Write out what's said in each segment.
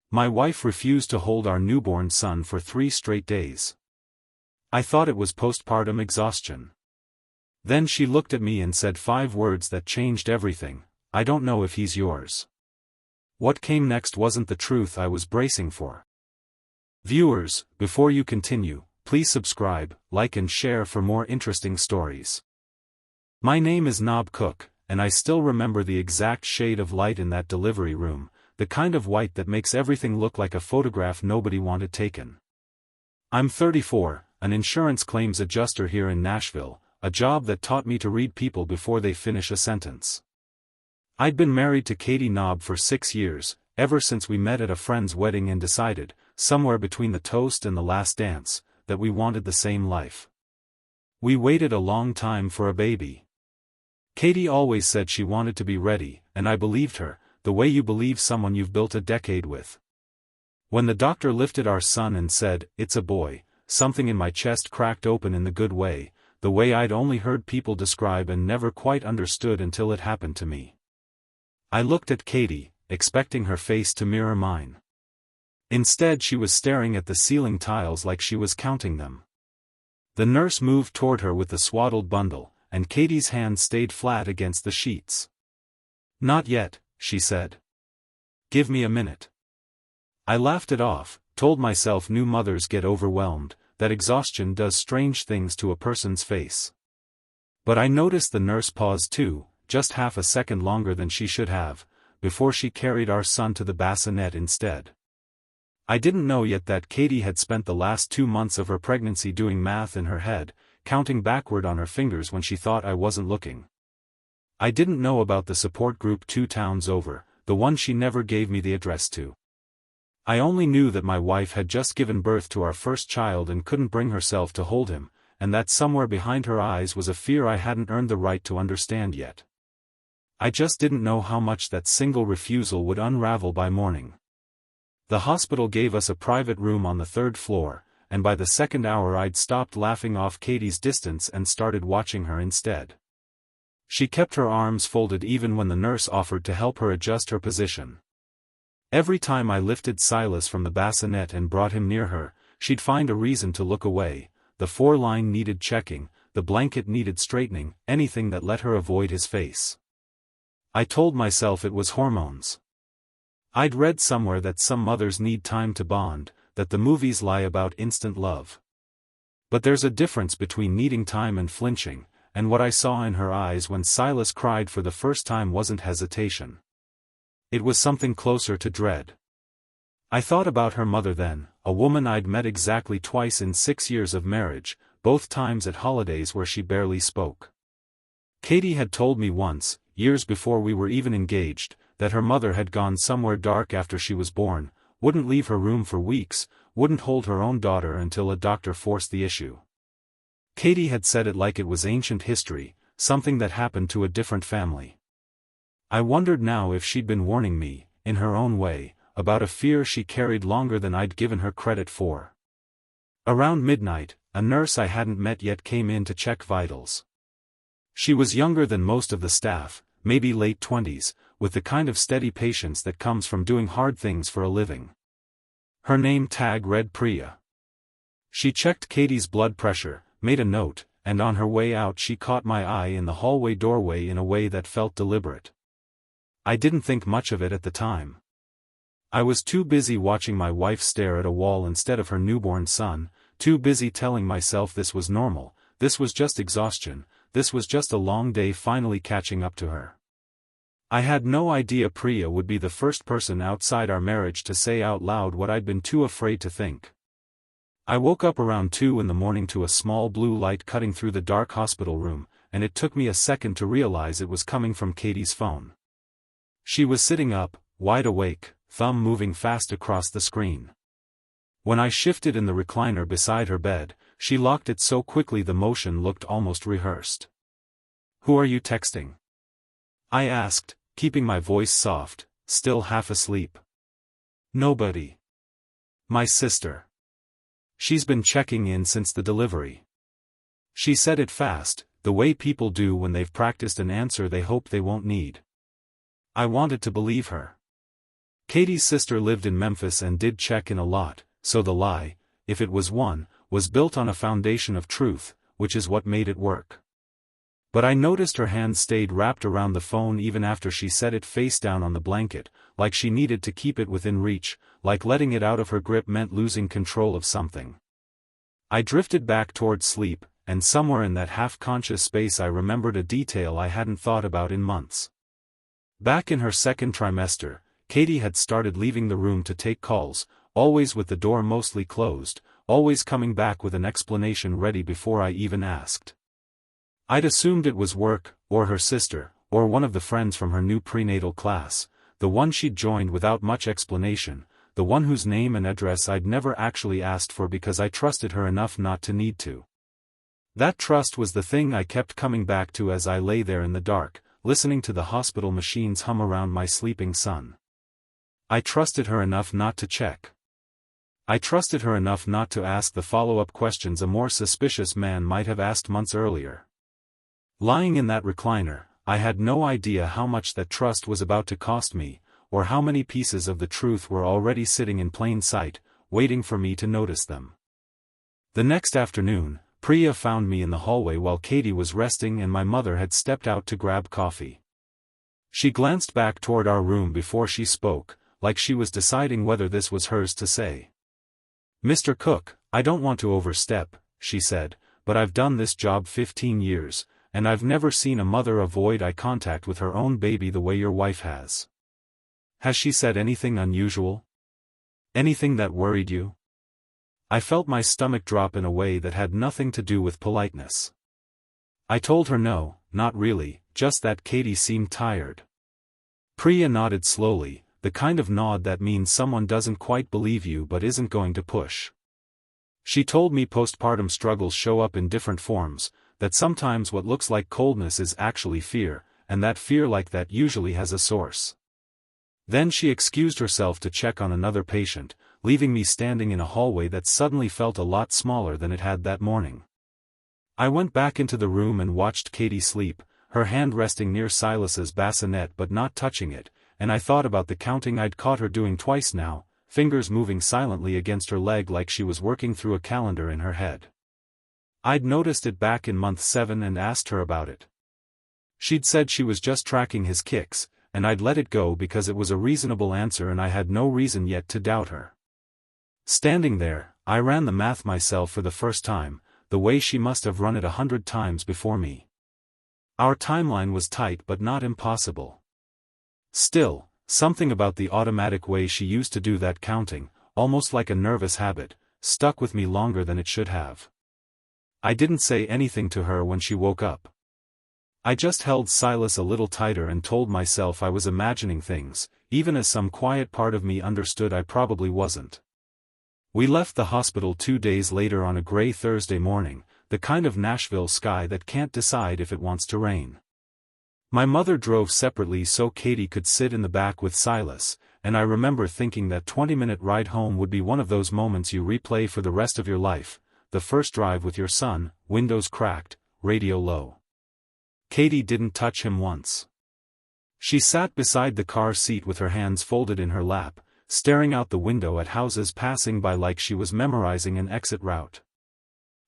My wife refused to hold our newborn son for 3 straight days. I thought it was postpartum exhaustion. Then she looked at me and said 5 words that changed everything: "I don't know if he's yours." What came next wasn't the truth I was bracing for. Viewers, before you continue, please subscribe, like and share for more interesting stories. My name is Nob Cook, and I still remember the exact shade of light in that delivery room, the kind of white that makes everything look like a photograph nobody wanted taken. I'm 34, an insurance claims adjuster here in Nashville, a job that taught me to read people before they finish a sentence. I'd been married to Katie Nob for 6 years, ever since we met at a friend's wedding and decided, somewhere between the toast and the last dance, that we wanted the same life. We waited a long time for a baby. Katie always said she wanted to be ready, and I believed her, the way you believe someone you've built a decade with. When the doctor lifted our son and said, "It's a boy," something in my chest cracked open in the good way, the way I'd only heard people describe and never quite understood until it happened to me. I looked at Katie, expecting her face to mirror mine. Instead, she was staring at the ceiling tiles like she was counting them. The nurse moved toward her with the swaddled bundle, and Katie's hand stayed flat against the sheets. "Not yet," she said. "Give me a minute." I laughed it off, told myself new mothers get overwhelmed, that exhaustion does strange things to a person's face. But I noticed the nurse pause too, just half a second longer than she should have, before she carried our son to the bassinet instead. I didn't know yet that Katie had spent the last 2 months of her pregnancy doing math in her head, counting backward on her fingers when she thought I wasn't looking. I didn't know about the support group 2 towns over, the one she never gave me the address to. I only knew that my wife had just given birth to our first child and couldn't bring herself to hold him, and that somewhere behind her eyes was a fear I hadn't earned the right to understand yet. I just didn't know how much that single refusal would unravel by morning. The hospital gave us a private room on the 3rd floor, and by the 2nd hour I'd stopped laughing off Katie's distance and started watching her instead. She kept her arms folded even when the nurse offered to help her adjust her position. Every time I lifted Silas from the bassinet and brought him near her, she'd find a reason to look away: the 4-line needed checking, the blanket needed straightening, anything that let her avoid his face. I told myself it was hormones. I'd read somewhere that some mothers need time to bond, that the movies lie about instant love. But there's a difference between needing time and flinching, and what I saw in her eyes when Silas cried for the first time wasn't hesitation. It was something closer to dread. I thought about her mother then, a woman I'd met exactly twice in 6 years of marriage, both times at holidays where she barely spoke. Katie had told me once, years before we were even engaged, that her mother had gone somewhere dark after she was born, wouldn't leave her room for weeks, wouldn't hold her own daughter until a doctor forced the issue. Katie had said it like it was ancient history, something that happened to a different family. I wondered now if she'd been warning me, in her own way, about a fear she carried longer than I'd given her credit for. Around midnight, a nurse I hadn't met yet came in to check vitals. She was younger than most of the staff, maybe late 20s, with the kind of steady patience that comes from doing hard things for a living. Her name tag read Priya. She checked Katie's blood pressure, made a note, and on her way out she caught my eye in the hallway doorway in a way that felt deliberate. I didn't think much of it at the time. I was too busy watching my wife stare at a wall instead of her newborn son, too busy telling myself this was normal, this was just exhaustion, this was just a long day finally catching up to her. I had no idea Priya would be the first person outside our marriage to say out loud what I'd been too afraid to think. I woke up around 2 in the morning to a small blue light cutting through the dark hospital room, and it took me a second to realize it was coming from Katie's phone. She was sitting up, wide awake, thumb moving fast across the screen. When I shifted in the recliner beside her bed, she locked it so quickly the motion looked almost rehearsed. "Who are you texting?" I asked, keeping my voice soft, still half asleep. "Nobody. My sister. She's been checking in since the delivery." She said it fast, the way people do when they've practiced an answer they hope they won't need. I wanted to believe her. Katie's sister lived in Memphis and did check in a lot, so the lie, if it was one, was built on a foundation of truth, which is what made it work. But I noticed her hand stayed wrapped around the phone even after she set it face down on the blanket, like she needed to keep it within reach, like letting it out of her grip meant losing control of something. I drifted back towards sleep, and somewhere in that half-conscious space I remembered a detail I hadn't thought about in months. Back in her second trimester, Katie had started leaving the room to take calls, always with the door mostly closed, always coming back with an explanation ready before I even asked. I'd assumed it was work, or her sister, or one of the friends from her new prenatal class, the one she'd joined without much explanation, the one whose name and address I'd never actually asked for because I trusted her enough not to need to. That trust was the thing I kept coming back to as I lay there in the dark, listening to the hospital machines hum around my sleeping son. I trusted her enough not to check. I trusted her enough not to ask the follow-up questions a more suspicious man might have asked months earlier. Lying in that recliner, I had no idea how much that trust was about to cost me, or how many pieces of the truth were already sitting in plain sight, waiting for me to notice them. The next afternoon, Priya found me in the hallway while Katie was resting and my mother had stepped out to grab coffee. She glanced back toward our room before she spoke, like she was deciding whether this was hers to say. "Mr. Cook, I don't want to overstep," she said, "but I've done this job 15 years, and I've never seen a mother avoid eye contact with her own baby the way your wife has. Has she said anything unusual? Anything that worried you?" I felt my stomach drop in a way that had nothing to do with politeness. I told her no, not really, just that Katie seemed tired. Priya nodded slowly, the kind of nod that means someone doesn't quite believe you but isn't going to push. She told me postpartum struggles show up in different forms, that sometimes what looks like coldness is actually fear, and that fear like that usually has a source. Then she excused herself to check on another patient, leaving me standing in a hallway that suddenly felt a lot smaller than it had that morning. I went back into the room and watched Katie sleep, her hand resting near Silas's bassinet but not touching it, and I thought about the counting I'd caught her doing twice now, fingers moving silently against her leg like she was working through a calendar in her head. I'd noticed it back in month 7 and asked her about it. She'd said she was just tracking his kicks, and I'd let it go because it was a reasonable answer and I had no reason yet to doubt her. Standing there, I ran the math myself for the first time, the way she must have run it 100 times before me. Our timeline was tight but not impossible. Still, something about the automatic way she used to do that counting, almost like a nervous habit, stuck with me longer than it should have. I didn't say anything to her when she woke up. I just held Silas a little tighter and told myself I was imagining things, even as some quiet part of me understood I probably wasn't. We left the hospital 2 days later on a gray Thursday morning, the kind of Nashville sky that can't decide if it wants to rain. My mother drove separately so Katie could sit in the back with Silas, and I remember thinking that 20-minute ride home would be one of those moments you replay for the rest of your life, the first drive with your son, windows cracked, radio low. Katie didn't touch him once. She sat beside the car seat with her hands folded in her lap, staring out the window at houses passing by like she was memorizing an exit route.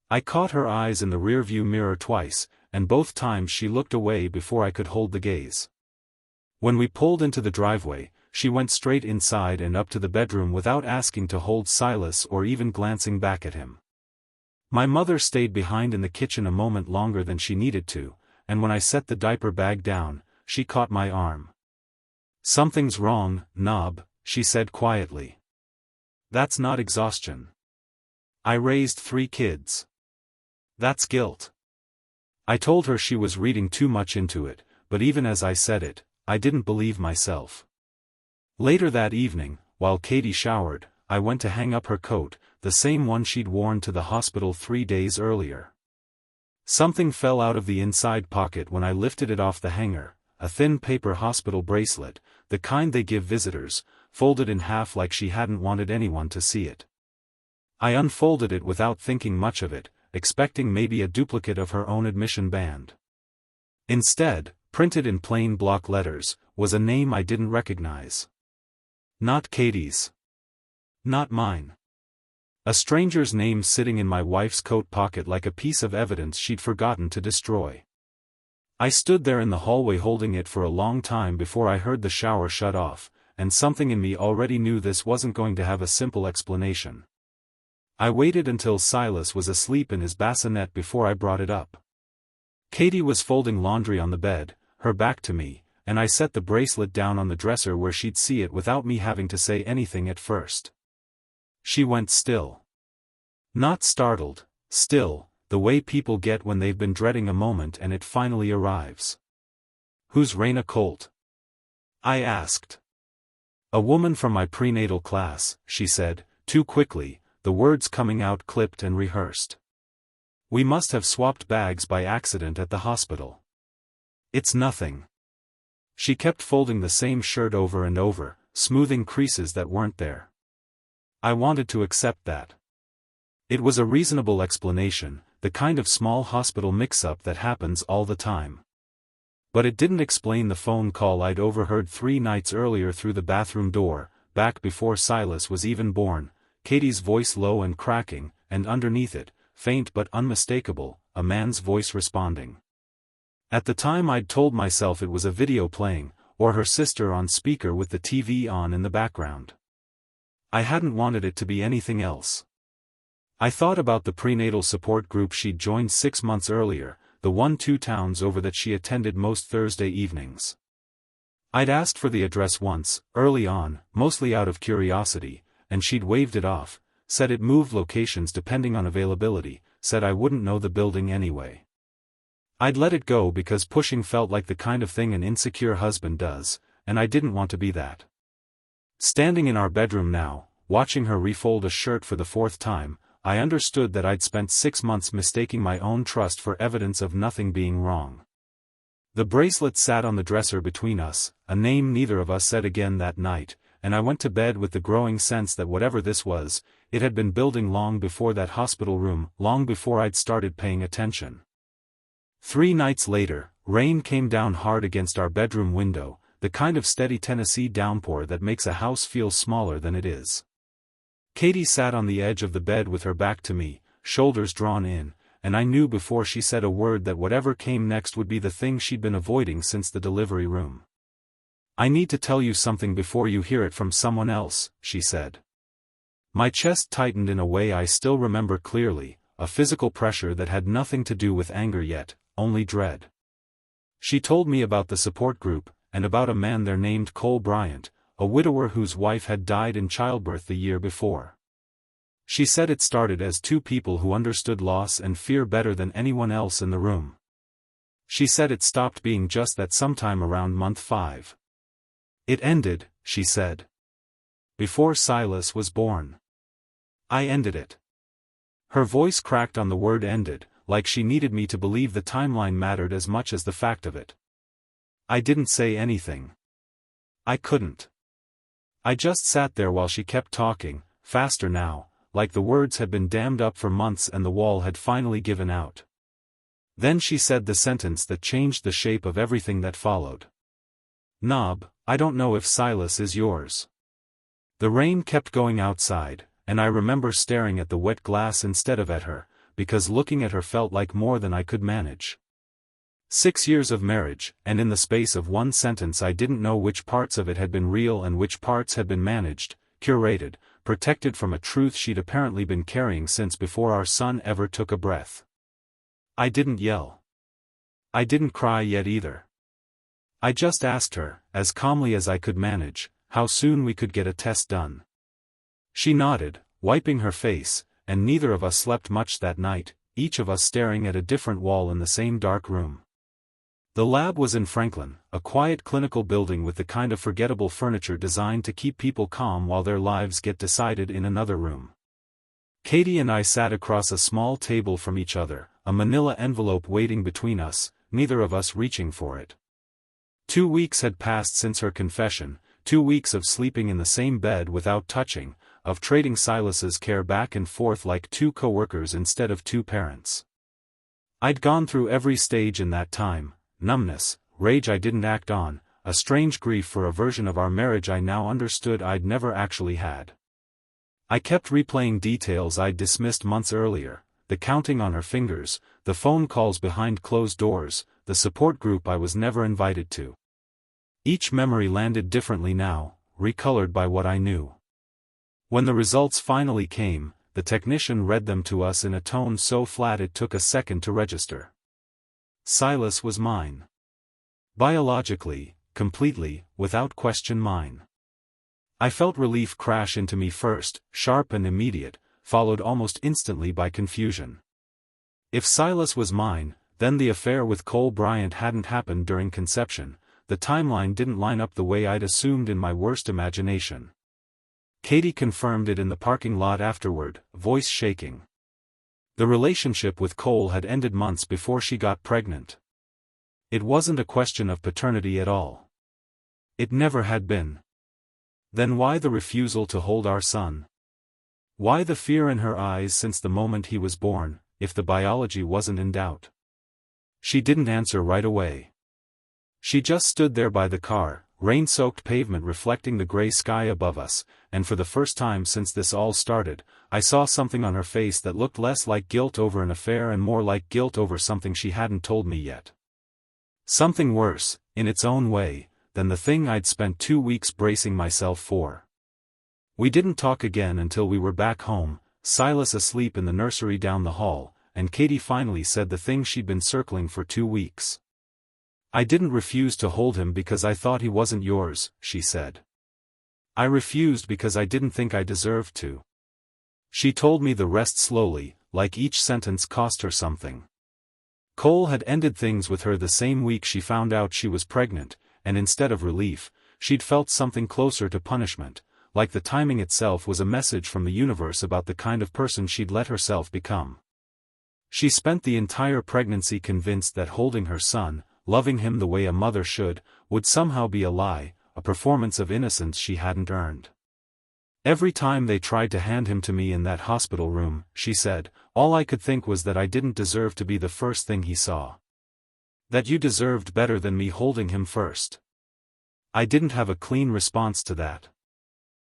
I caught her eyes in the rearview mirror twice, and both times she looked away before I could hold the gaze. When we pulled into the driveway, she went straight inside and up to the bedroom without asking to hold Silas or even glancing back at him. My mother stayed behind in the kitchen a moment longer than she needed to, and when I set the diaper bag down, she caught my arm. "Something's wrong, Nob," she said quietly. "That's not exhaustion. I raised 3 kids. That's guilt." I told her she was reading too much into it, but even as I said it, I didn't believe myself. Later that evening, while Katie showered, I went to hang up her coat, the same one she'd worn to the hospital 3 days earlier. Something fell out of the inside pocket when I lifted it off the hanger, a thin paper hospital bracelet, the kind they give visitors, folded in half like she hadn't wanted anyone to see it. I unfolded it without thinking much of it, expecting maybe a duplicate of her own admission band. Instead, printed in plain block letters, was a name I didn't recognize. Not Katie's. Not mine. A stranger's name sitting in my wife's coat pocket like a piece of evidence she'd forgotten to destroy. I stood there in the hallway holding it for a long time before I heard the shower shut off, and something in me already knew this wasn't going to have a simple explanation. I waited until Silas was asleep in his bassinet before I brought it up. Katie was folding laundry on the bed, her back to me, and I set the bracelet down on the dresser where she'd see it without me having to say anything at first. She went still. Not startled, still, the way people get when they've been dreading a moment and it finally arrives. "Who's Raina Colt?" I asked. "A woman from my prenatal class," she said, too quickly, the words coming out clipped and rehearsed. "We must have swapped bags by accident at the hospital. It's nothing." She kept folding the same shirt over and over, smoothing creases that weren't there. I wanted to accept that. It was a reasonable explanation, the kind of small hospital mix-up that happens all the time. But it didn't explain the phone call I'd overheard 3 nights earlier through the bathroom door, back before Silas was even born, Katie's voice low and cracking, and underneath it, faint but unmistakable, a man's voice responding. At the time I'd told myself it was a video playing, or her sister on speaker with the TV on in the background. I hadn't wanted it to be anything else. I thought about the prenatal support group she'd joined 6 months earlier, the one 2 towns over that she attended most Thursday evenings. I'd asked for the address once, early on, mostly out of curiosity, and she'd waved it off, said it moved locations depending on availability, said I wouldn't know the building anyway. I'd let it go because pushing felt like the kind of thing an insecure husband does, and I didn't want to be that. Standing in our bedroom now, watching her refold a shirt for the 4th time, I understood that I'd spent 6 months mistaking my own trust for evidence of nothing being wrong. The bracelet sat on the dresser between us, a name neither of us said again that night, and I went to bed with the growing sense that whatever this was, it had been building long before that hospital room, long before I'd started paying attention. 3 nights later, rain came down hard against our bedroom window, the kind of steady Tennessee downpour that makes a house feel smaller than it is. Katie sat on the edge of the bed with her back to me, shoulders drawn in, and I knew before she said a word that whatever came next would be the thing she'd been avoiding since the delivery room. "I need to tell you something before you hear it from someone else," she said. My chest tightened in a way I still remember clearly, a physical pressure that had nothing to do with anger yet, only dread. She told me about the support group, and about a man there named Cole Bryant, a widower whose wife had died in childbirth the year before. She said it started as 2 people who understood loss and fear better than anyone else in the room. She said it stopped being just that sometime around month 5. It ended, she said. Before Silas was born. I ended it. Her voice cracked on the word ended, like she needed me to believe the timeline mattered as much as the fact of it. I didn't say anything. I couldn't. I just sat there while she kept talking, faster now, like the words had been dammed up for months and the wall had finally given out. Then she said the sentence that changed the shape of everything that followed. "Knob, I don't know if Silas is yours." The rain kept going outside, and I remember staring at the wet glass instead of at her, because looking at her felt like more than I could manage. 6 years of marriage, and in the space of one sentence I didn't know which parts of it had been real and which parts had been managed, curated, protected from a truth she'd apparently been carrying since before our son ever took a breath. I didn't yell. I didn't cry yet either. I just asked her, as calmly as I could manage, how soon we could get a test done. She nodded, wiping her face, and neither of us slept much that night, each of us staring at a different wall in the same dark room. The lab was in Franklin, a quiet clinical building with the kind of forgettable furniture designed to keep people calm while their lives get decided in another room. Katie and I sat across a small table from each other, a manila envelope waiting between us, neither of us reaching for it. 2 weeks had passed since her confession, 2 weeks of sleeping in the same bed without touching, of trading Silas's care back and forth like 2 co-workers instead of 2 parents. I'd gone through every stage in that time, numbness, rage I didn't act on, a strange grief for a version of our marriage I now understood I'd never actually had. I kept replaying details I'd dismissed months earlier, the counting on her fingers, the phone calls behind closed doors, the support group I was never invited to. Each memory landed differently now, recolored by what I knew. When the results finally came, the technician read them to us in a tone so flat it took a second to register. Silas was mine. Biologically, completely, without question mine. I felt relief crash into me first, sharp and immediate, followed almost instantly by confusion. If Silas was mine, then the affair with Cole Bryant hadn't happened during conception, the timeline didn't line up the way I'd assumed in my worst imagination. Katie confirmed it in the parking lot afterward, voice shaking. The relationship with Cole had ended months before she got pregnant. It wasn't a question of paternity at all. It never had been. Then why the refusal to hold our son? Why the fear in her eyes since the moment he was born, if the biology wasn't in doubt? She didn't answer right away. She just stood there by the car, rain-soaked pavement reflecting the gray sky above us, and for the first time since this all started, I saw something on her face that looked less like guilt over an affair and more like guilt over something she hadn't told me yet. Something worse, in its own way, than the thing I'd spent 2 weeks bracing myself for. We didn't talk again until we were back home, Silas asleep in the nursery down the hall, and Katie finally said the thing she'd been circling for 2 weeks. I didn't refuse to hold him because I thought he wasn't yours, she said. I refused because I didn't think I deserved to. She told me the rest slowly, like each sentence cost her something. Cole had ended things with her the same week she found out she was pregnant, and instead of relief, she'd felt something closer to punishment, like the timing itself was a message from the universe about the kind of person she'd let herself become. She spent the entire pregnancy convinced that holding her son, loving him the way a mother should, would somehow be a lie, a performance of innocence she hadn't earned. Every time they tried to hand him to me in that hospital room, she said, all I could think was that I didn't deserve to be the first thing he saw. That you deserved better than me holding him first. I didn't have a clean response to that.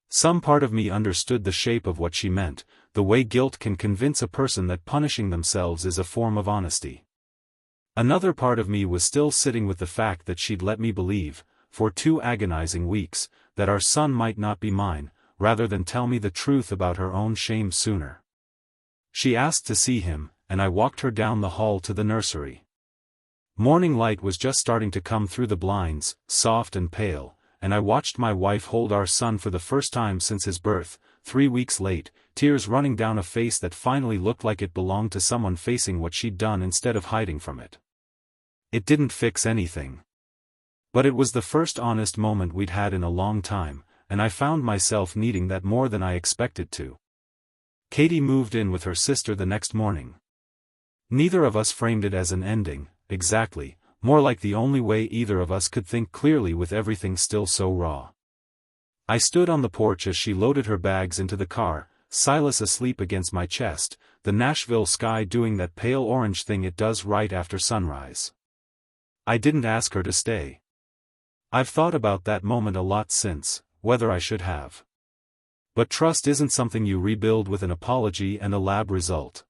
Some part of me understood the shape of what she meant, the way guilt can convince a person that punishing themselves is a form of honesty. Another part of me was still sitting with the fact that she'd let me believe, for 2 agonizing weeks, that our son might not be mine, rather than tell me the truth about her own shame sooner. She asked to see him, and I walked her down the hall to the nursery. Morning light was just starting to come through the blinds, soft and pale, and I watched my wife hold our son for the first time since his birth, 3 weeks late, tears running down a face that finally looked like it belonged to someone facing what she'd done instead of hiding from it. It didn't fix anything. But it was the first honest moment we'd had in a long time, and I found myself needing that more than I expected to. Katie moved in with her sister the next morning. Neither of us framed it as an ending, exactly, more like the only way either of us could think clearly with everything still so raw. I stood on the porch as she loaded her bags into the car, Silas asleep against my chest, the Nashville sky doing that pale orange thing it does right after sunrise. I didn't ask her to stay. I've thought about that moment a lot since, whether I should have. But trust isn't something you rebuild with an apology and a lab result.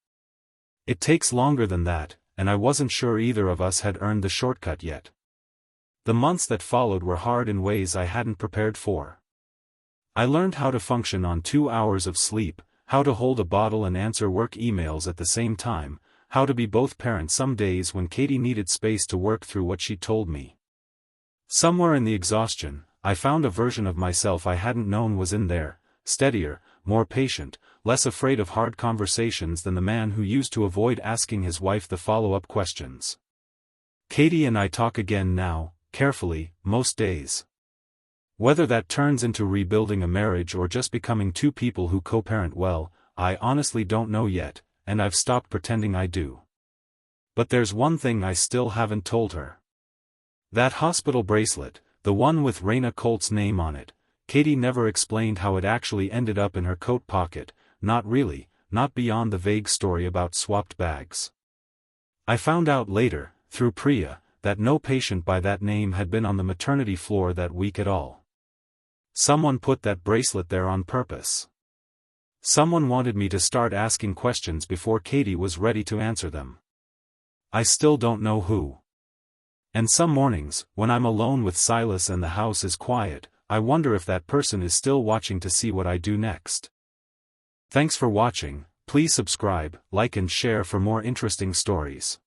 It takes longer than that, and I wasn't sure either of us had earned the shortcut yet. The months that followed were hard in ways I hadn't prepared for. I learned how to function on 2 hours of sleep, how to hold a bottle and answer work emails at the same time, how to be both parents some days when Katie needed space to work through what she told me. Somewhere in the exhaustion, I found a version of myself I hadn't known was in there, steadier, more patient, less afraid of hard conversations than the man who used to avoid asking his wife the follow-up questions. Katie and I talk again now, carefully, most days. Whether that turns into rebuilding a marriage or just becoming 2 people who co-parent well, I honestly don't know yet, and I've stopped pretending I do. But there's one thing I still haven't told her. That hospital bracelet, the one with Raina Colt's name on it, Katie never explained how it actually ended up in her coat pocket, not really, not beyond the vague story about swapped bags. I found out later, through Priya, that no patient by that name had been on the maternity floor that week at all. Someone put that bracelet there on purpose. Someone wanted me to start asking questions before Katie was ready to answer them. I still don't know who. And some mornings, when I'm alone with Silas and the house is quiet, I wonder if that person is still watching to see what I do next. Thanks for watching. Please subscribe, like and share for more interesting stories.